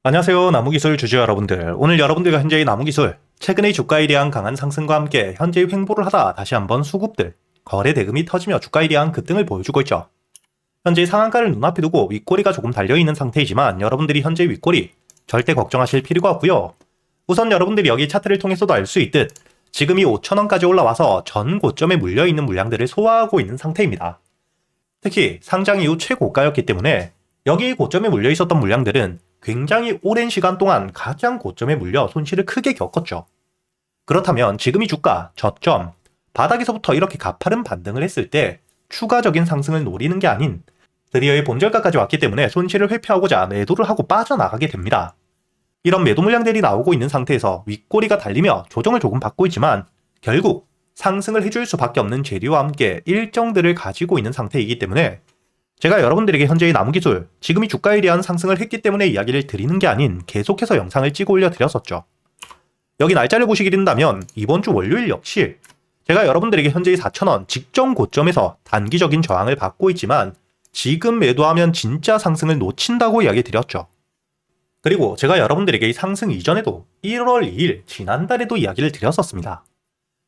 안녕하세요. 나무기술 주주 여러분들. 오늘 여러분들과 현재의 나무기술, 최근의 주가에 대한 강한 상승과 함께 현재 횡보를 하다 다시 한번 수급들, 거래 대금이 터지며 주가에 대한 급등을 보여주고 있죠. 현재 상한가를 눈앞에 두고 윗꼬리가 조금 달려있는 상태이지만 여러분들이 현재 윗꼬리 절대 걱정하실 필요가 없고요. 우선 여러분들이 여기 차트를 통해서도 알 수 있듯 지금이 5천원까지 올라와서 전 고점에 물려있는 물량들을 소화하고 있는 상태입니다. 특히 상장 이후 최고가였기 때문에 여기 고점에 물려있었던 물량들은 굉장히 오랜 시간 동안 가장 고점에 물려 손실을 크게 겪었죠. 그렇다면 지금 이 주가, 저점, 바닥에서부터 이렇게 가파른 반등을 했을 때 추가적인 상승을 노리는 게 아닌 드디어의 본절가까지 왔기 때문에 손실을 회피하고자 매도를 하고 빠져나가게 됩니다. 이런 매도 물량들이 나오고 있는 상태에서 윗꼬리가 달리며 조정을 조금 받고 있지만 결국 상승을 해줄 수밖에 없는 재료와 함께 일정들을 가지고 있는 상태이기 때문에 제가 여러분들에게 현재의 나무기술, 지금 이 주가에 대한 상승을 했기 때문에 이야기를 드리는 게 아닌 계속해서 영상을 찍어 올려드렸었죠. 여기 날짜를 보시게 된다면 이번 주 월요일 역시 제가 여러분들에게 현재의 4,000원 직전 고점에서 단기적인 저항을 받고 있지만 지금 매도하면 진짜 상승을 놓친다고 이야기 드렸죠. 그리고 제가 여러분들에게 이 상승 이전에도 1월 2일 지난달에도 이야기를 드렸었습니다.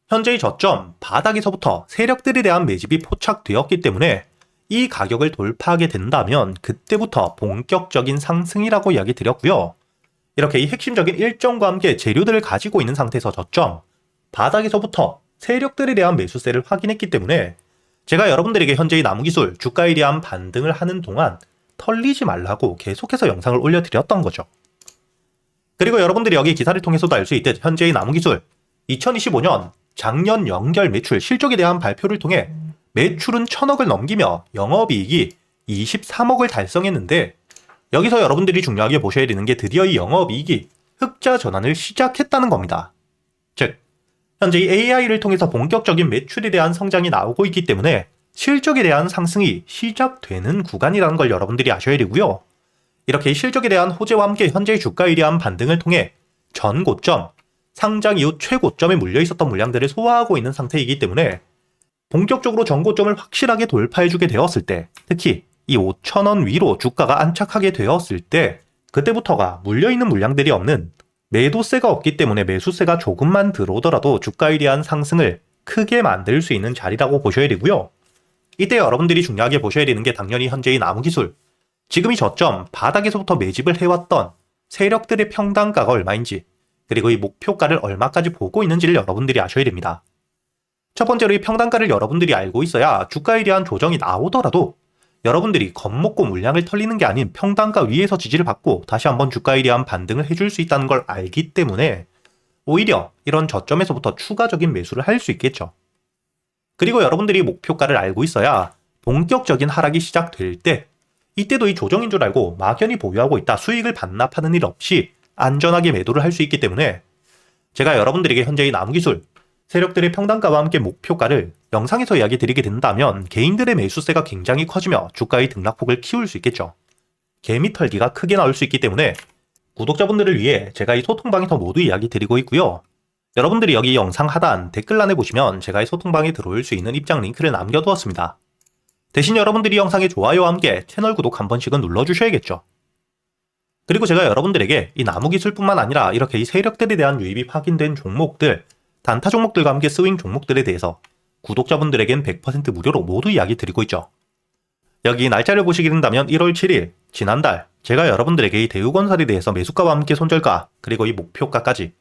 현재의 저점 바닥에서부터 세력들에 대한 매집이 포착되었기 때문에 이 가격을 돌파하게 된다면 그때부터 본격적인 상승이라고 이야기 드렸고요. 이렇게 이 핵심적인 일정과 함께 재료들을 가지고 있는 상태에서 저점, 바닥에서부터 세력들에 대한 매수세를 확인했기 때문에 제가 여러분들에게 현재의 나무기술, 주가에 대한 반등을 하는 동안 털리지 말라고 계속해서 영상을 올려드렸던 거죠. 그리고 여러분들이 여기 기사를 통해서도 알 수 있듯 현재의 나무기술, 2025년 작년 연결 매출 실적에 대한 발표를 통해 매출은 1,000억을 넘기며 영업이익이 23억을 달성했는데 여기서 여러분들이 중요하게 보셔야 되는 게 드디어 이 영업이익이 흑자 전환을 시작했다는 겁니다. 즉, 현재 이 AI를 통해서 본격적인 매출에 대한 성장이 나오고 있기 때문에 실적에 대한 상승이 시작되는 구간이라는 걸 여러분들이 아셔야 되고요. 이렇게 실적에 대한 호재와 함께 현재의 주가에 대한 반등을 통해 전 고점, 상장 이후 최고점에 물려 있었던 물량들을 소화하고 있는 상태이기 때문에 본격적으로 전고점을 확실하게 돌파해주게 되었을 때, 특히 이 5,000원 위로 주가가 안착하게 되었을 때 그때부터가 물려있는 물량들이 없는 매도세가 없기 때문에 매수세가 조금만 들어오더라도 주가에 대한 상승을 크게 만들 수 있는 자리라고 보셔야 되고요. 이때 여러분들이 중요하게 보셔야 되는 게 당연히 현재의 나무기술, 지금 이 저점 바닥에서부터 매집을 해왔던 세력들의 평단가가 얼마인지, 그리고 이 목표가를 얼마까지 보고 있는지를 여러분들이 아셔야 됩니다. 첫 번째로 이 평단가를 여러분들이 알고 있어야 주가에 대한 조정이 나오더라도 여러분들이 겁먹고 물량을 털리는 게 아닌 평단가 위에서 지지를 받고 다시 한번 주가에 대한 반등을 해줄 수 있다는 걸 알기 때문에 오히려 이런 저점에서부터 추가적인 매수를 할 수 있겠죠. 그리고 여러분들이 목표가를 알고 있어야 본격적인 하락이 시작될 때 이때도 이 조정인 줄 알고 막연히 보유하고 있다 수익을 반납하는 일 없이 안전하게 매도를 할 수 있기 때문에 제가 여러분들에게 현재의 나무기술, 세력들의 평단가와 함께 목표가를 영상에서 이야기 드리게 된다면 개인들의 매수세가 굉장히 커지며 주가의 등락폭을 키울 수 있겠죠. 개미 털기가 크게 나올 수 있기 때문에 구독자분들을 위해 제가 이 소통방에서 모두 이야기 드리고 있고요. 여러분들이 여기 영상 하단 댓글란에 보시면 제가 이 소통방에 들어올 수 있는 입장 링크를 남겨두었습니다. 대신 여러분들이 영상의 좋아요와 함께 채널 구독 한 번씩은 눌러주셔야겠죠. 그리고 제가 여러분들에게 이 나무기술뿐만 아니라 이렇게 이 세력들에 대한 유입이 확인된 종목들, 단타 종목들과 함께 스윙 종목들에 대해서 구독자분들에겐 100% 무료로 모두 이야기 드리고 있죠. 여기 날짜를 보시게 된다면 1월 7일, 지난달 제가 여러분들에게 이 대우건설에 대해서 매수가와 함께 손절가, 그리고 이 목표가까지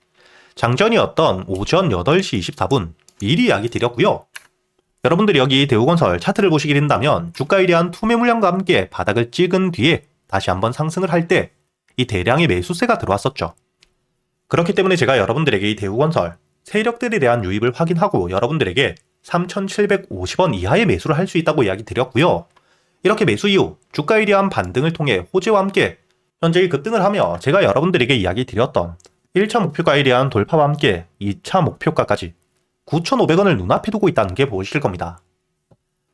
장전이었던 오전 8시 24분 미리 이야기 드렸고요. 여러분들이 여기 대우건설 차트를 보시게 된다면 주가에 대한 투매 물량과 함께 바닥을 찍은 뒤에 다시 한번 상승을 할 때 이 대량의 매수세가 들어왔었죠. 그렇기 때문에 제가 여러분들에게 이 대우건설 세력들에 대한 유입을 확인하고 여러분들에게 3,750원 이하의 매수를 할 수 있다고 이야기 드렸고요. 이렇게 매수 이후 주가에 대한 반등을 통해 호재와 함께 현재의 급등을 하며 제가 여러분들에게 이야기 드렸던 1차 목표가에 대한 돌파와 함께 2차 목표가까지 9,500원을 눈앞에 두고 있다는 게 보이실 겁니다.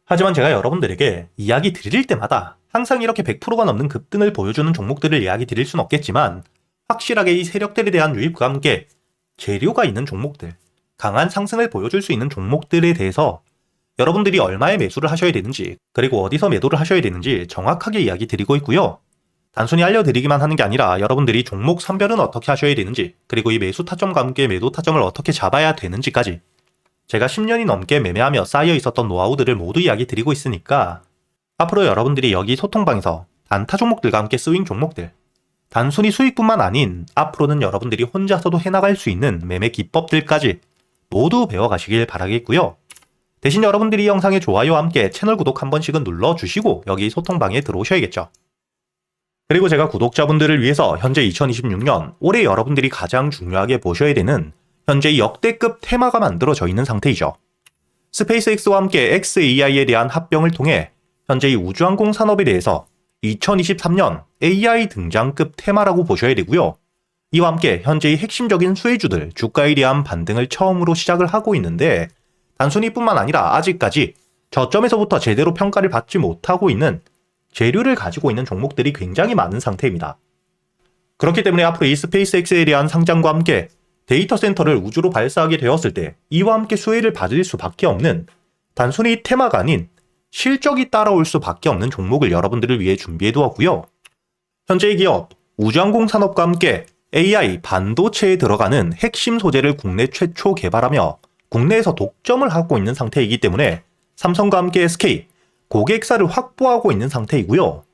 하지만 제가 여러분들에게 이야기 드릴 때마다 항상 이렇게 100%가 넘는 급등을 보여주는 종목들을 이야기 드릴 순 없겠지만 확실하게 이 세력들에 대한 유입과 함께 재료가 있는 종목들, 강한 상승을 보여줄 수 있는 종목들에 대해서 여러분들이 얼마에 매수를 하셔야 되는지, 그리고 어디서 매도를 하셔야 되는지 정확하게 이야기 드리고 있고요. 단순히 알려드리기만 하는 게 아니라 여러분들이 종목 선별은 어떻게 하셔야 되는지, 그리고 이 매수 타점과 함께 매도 타점을 어떻게 잡아야 되는지까지 제가 10년이 넘게 매매하며 쌓여 있었던 노하우들을 모두 이야기 드리고 있으니까 앞으로 여러분들이 여기 소통방에서 단타 종목들과 함께 스윙 종목들, 단순히 수익뿐만 아닌 앞으로는 여러분들이 혼자서도 해나갈 수 있는 매매 기법들까지 모두 배워가시길 바라겠고요. 대신 여러분들이 이 영상의 좋아요와 함께 채널 구독 한 번씩은 눌러주시고 여기 소통방에 들어오셔야겠죠. 그리고 제가 구독자분들을 위해서 현재 2026년 올해 여러분들이 가장 중요하게 보셔야 되는 현재 역대급 테마가 만들어져 있는 상태이죠. 스페이스X와 함께 xAI에 대한 합병을 통해 현재 이 우주항공 산업에 대해서 2023년 AI 등장급 테마라고 보셔야 되고요. 이와 함께 현재의 핵심적인 수혜주들 주가에 대한 반등을 처음으로 시작을 하고 있는데 단순히 뿐만 아니라 아직까지 저점에서부터 제대로 평가를 받지 못하고 있는 재료를 가지고 있는 종목들이 굉장히 많은 상태입니다. 그렇기 때문에 앞으로 이 스페이스X에 대한 상장과 함께 데이터 센터를 우주로 발사하게 되었을 때 이와 함께 수혜를 받을 수밖에 없는 단순히 테마가 아닌 실적이 따라올 수밖에 없는 종목을 여러분들을 위해 준비해 두었고요. 현재의 기업 우주항공 산업과 함께 AI 반도체에 들어가는 핵심 소재를 국내 최초 개발하며 국내에서 독점을 하고 있는 상태이기 때문에 삼성과 함께 SK 고객사를 확보하고 있는 상태이고요.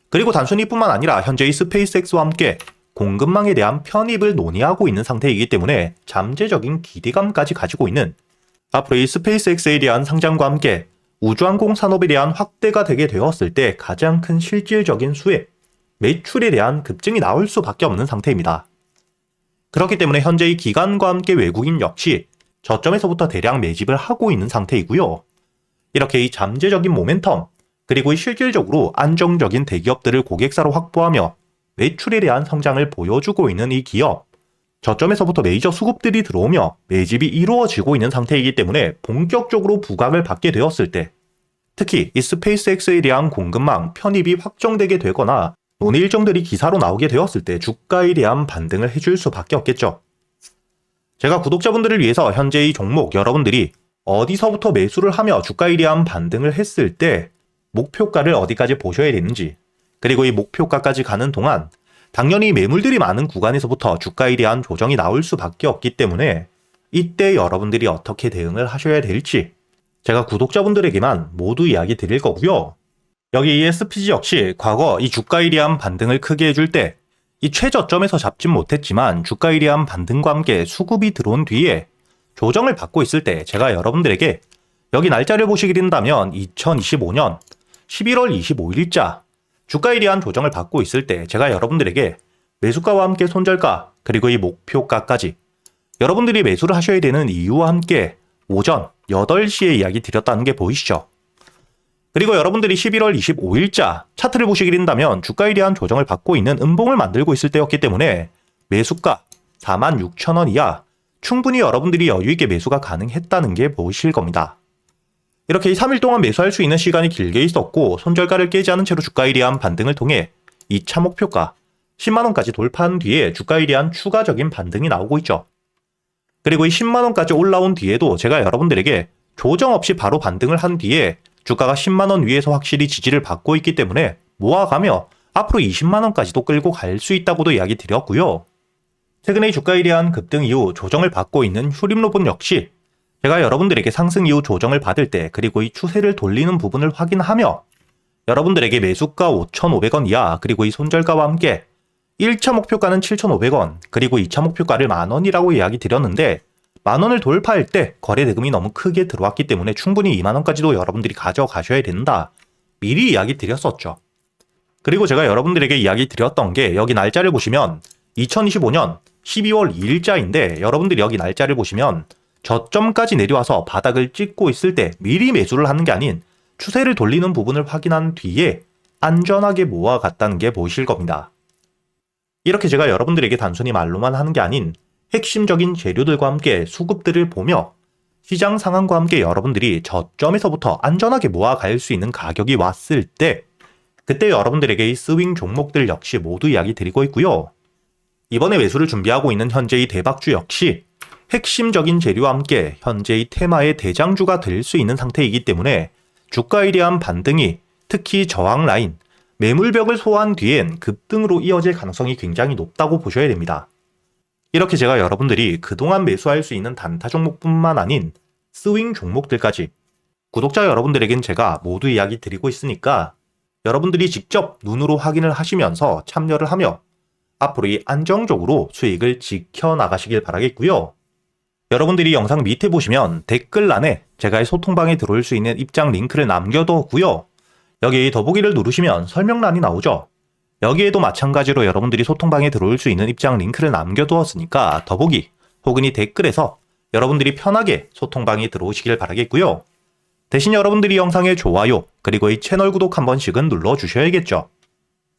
그리고 단순히 뿐만 아니라 현재의 스페이스X와 함께 공급망에 대한 편입을 논의하고 있는 상태이기 때문에 잠재적인 기대감까지 가지고 있는 앞으로 이 스페이스X에 대한 상장과 함께 우주항공 산업에 대한 확대가 되게 되었을 때 가장 큰 실질적인 수혜, 매출에 대한 급증이 나올 수밖에 없는 상태입니다. 그렇기 때문에 현재의 기관과 함께 외국인 역시 저점에서부터 대량 매집을 하고 있는 상태이고요. 이렇게 이 잠재적인 모멘텀, 그리고 이 실질적으로 안정적인 대기업들을 고객사로 확보하며 매출에 대한 성장을 보여주고 있는 이 기업, 저점에서부터 메이저 수급들이 들어오며 매집이 이루어지고 있는 상태이기 때문에 본격적으로 부각을 받게 되었을 때 특히 이 스페이스X에 대한 공급망 편입이 확정되게 되거나 논의 일정들이 기사로 나오게 되었을 때 주가에 대한 반등을 해줄 수밖에 없겠죠. 제가 구독자분들을 위해서 현재 이 종목 여러분들이 어디서부터 매수를 하며 주가에 대한 반등을 했을 때 목표가를 어디까지 보셔야 되는지, 그리고 이 목표가까지 가는 동안 당연히 매물들이 많은 구간에서부터 주가에 대한 조정이 나올 수밖에 없기 때문에 이때 여러분들이 어떻게 대응을 하셔야 될지 제가 구독자분들에게만 모두 이야기 드릴 거고요. 여기 ESPG 역시 과거 이 주가에 대한 반등을 크게 해줄 때 이 최저점에서 잡진 못했지만 주가에 대한 반등과 함께 수급이 들어온 뒤에 조정을 받고 있을 때 제가 여러분들에게 여기 날짜를 보시게 된다면 2025년 11월 25일자 주가에 대한 조정을 받고 있을 때 제가 여러분들에게 매수가와 함께 손절가 그리고 이 목표가까지 여러분들이 매수를 하셔야 되는 이유와 함께 오전 8시에 이야기 드렸다는 게 보이시죠? 그리고 여러분들이 11월 25일자 차트를 보시게 된다면 주가에 대한 조정을 받고 있는 음봉을 만들고 있을 때였기 때문에 매수가 46,000원 이하 충분히 여러분들이 여유있게 매수가 가능했다는 게 보이실 겁니다. 이렇게 3일 동안 매수할 수 있는 시간이 길게 있었고 손절가를 깨지 않은 채로 주가에 대한 반등을 통해 2차 목표가 10만원까지 돌파한 뒤에 주가에 대한 추가적인 반등이 나오고 있죠. 그리고 이 10만원까지 올라온 뒤에도 제가 여러분들에게 조정 없이 바로 반등을 한 뒤에 주가가 10만원 위에서 확실히 지지를 받고 있기 때문에 모아가며 앞으로 20만원까지도 끌고 갈 수 있다고도 이야기 드렸고요. 최근에 주가에 대한 급등 이후 조정을 받고 있는 휴림로봇 역시 제가 여러분들에게 상승 이후 조정을 받을 때 그리고 이 추세를 돌리는 부분을 확인하며 여러분들에게 매수가 5,500원 이하 그리고 이 손절가와 함께 1차 목표가는 7,500원 그리고 2차 목표가를 만원이라고 이야기 드렸는데 만원을 돌파할 때 거래 대금이 너무 크게 들어왔기 때문에 충분히 2만원까지도 여러분들이 가져가셔야 된다. 미리 이야기 드렸었죠. 그리고 제가 여러분들에게 이야기 드렸던 게 여기 날짜를 보시면 2025년 12월 2일자인데 여러분들이 여기 날짜를 보시면 저점까지 내려와서 바닥을 찍고 있을 때 미리 매수를 하는 게 아닌 추세를 돌리는 부분을 확인한 뒤에 안전하게 모아갔다는 게 보이실 겁니다. 이렇게 제가 여러분들에게 단순히 말로만 하는 게 아닌 핵심적인 재료들과 함께 수급들을 보며 시장 상황과 함께 여러분들이 저점에서부터 안전하게 모아갈 수 있는 가격이 왔을 때 그때 여러분들에게 이 스윙 종목들 역시 모두 이야기 드리고 있고요. 이번에 매수를 준비하고 있는 현재의 대박주 역시 핵심적인 재료와 함께 현재의 테마의 대장주가 될 수 있는 상태이기 때문에 주가에 대한 반등이 특히 저항 라인 매물벽을 소화한 뒤엔 급등으로 이어질 가능성이 굉장히 높다고 보셔야 됩니다. 이렇게 제가 여러분들이 그동안 매수할 수 있는 단타 종목뿐만 아닌 스윙 종목들까지 구독자 여러분들에겐 제가 모두 이야기 드리고 있으니까 여러분들이 직접 눈으로 확인을 하시면서 참여를 하며 앞으로 이 안정적으로 수익을 지켜나가시길 바라겠고요. 여러분들이 영상 밑에 보시면 댓글란에 제가 이 소통방에 들어올 수 있는 입장 링크를 남겨뒀고요. 여기 더보기를 누르시면 설명란이 나오죠. 여기에도 마찬가지로 여러분들이 소통방에 들어올 수 있는 입장 링크를 남겨두었으니까 더보기 혹은 이 댓글에서 여러분들이 편하게 소통방에 들어오시길 바라겠고요. 대신 여러분들이 영상의 좋아요 그리고 이 채널 구독 한 번씩은 눌러주셔야겠죠.